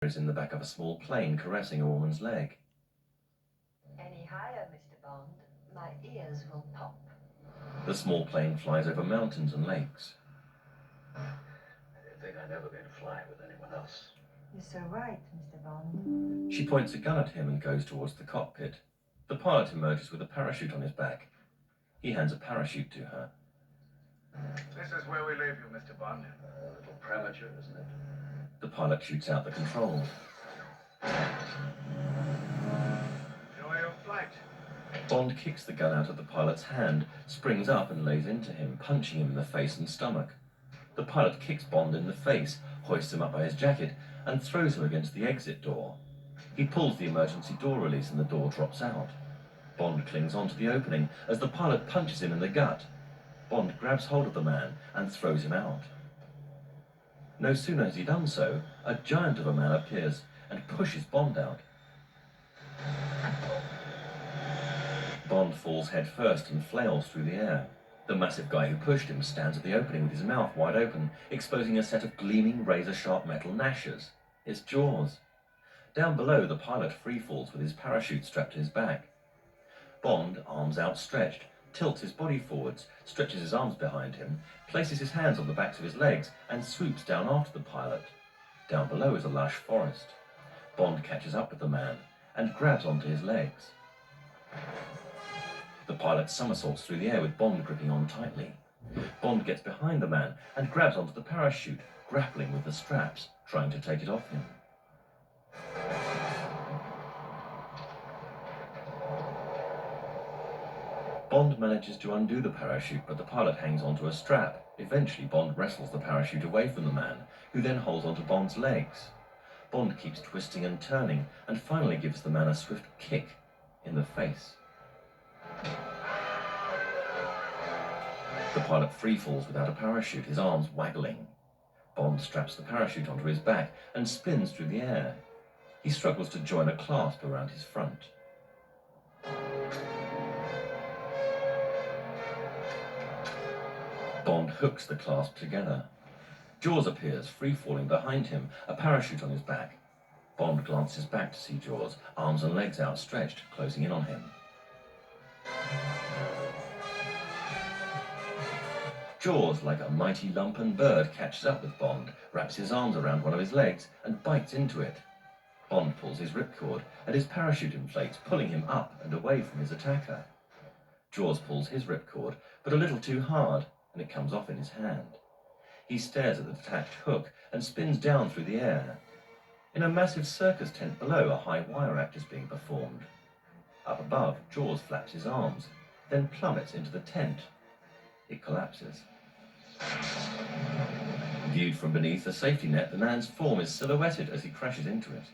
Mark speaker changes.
Speaker 1: is in the back of a small plane caressing a woman's leg.
Speaker 2: Any higher, Mr. Bond, my ears will pop.
Speaker 1: The small plane flies over mountains and lakes.
Speaker 3: I didn't think I'd ever be able to fly with anyone else.
Speaker 2: You're so right, Mr. Bond.
Speaker 1: She points a gun at him and goes towards the cockpit. The pilot emerges with a parachute on his back. He hands a parachute to her.
Speaker 3: This is where we leave you, Mr. Bond. A little premature, isn't it?
Speaker 1: The pilot shoots out the controls.
Speaker 3: Enjoy your flight.
Speaker 1: Bond kicks the gun out of the pilot's hand, springs up and lays into him, punching him in the face and stomach. The pilot kicks Bond in the face, hoists him up by his jacket, and throws him against the exit door. He pulls the emergency door release and the door drops out. Bond clings onto the opening as the pilot punches him in the gut. Bond grabs hold of the man and throws him out. No sooner has he done so, a giant of a man appears and pushes Bond out. Bond falls head first and flails through the air. The massive guy who pushed him stands at the opening with his mouth wide open, exposing a set of gleaming razor-sharp metal gnashers. It's Jaws. Down below, the pilot freefalls with his parachute strapped to his back. Bond, arms outstretched, tilts his body forwards, stretches his arms behind him, places his hands on the backs of his legs, and swoops down after the pilot. Down below is a lush forest. Bond catches up with the man and grabs onto his legs. The pilot somersaults through the air with Bond gripping on tightly. Bond gets behind the man and grabs onto the parachute, grappling with the straps, trying to take it off him. Bond manages to undo the parachute, but the pilot hangs onto a strap. Eventually, Bond wrestles the parachute away from the man, who then holds onto Bond's legs. Bond keeps twisting and turning, and finally gives the man a swift kick in the face. The pilot freefalls without a parachute, his arms waggling. Bond straps the parachute onto his back and spins through the air. He struggles to join a clasp around his front. Bond hooks the clasp together. Jaws appears, free-falling behind him, a parachute on his back. Bond glances back to see Jaws, arms and legs outstretched, closing in on him. Jaws, like a mighty lumpen bird, catches up with Bond, wraps his arms around one of his legs, and bites into it. Bond pulls his ripcord, and his parachute inflates, pulling him up and away from his attacker. Jaws pulls his ripcord, but a little too hard, and it comes off in his hand. He stares at the detached hook and spins down through the air. In a massive circus tent below, a high wire act is being performed. Up above, Jaws flaps his arms, then plummets into the tent. It collapses. Viewed from beneath a safety net, the man's form is silhouetted as he crashes into it.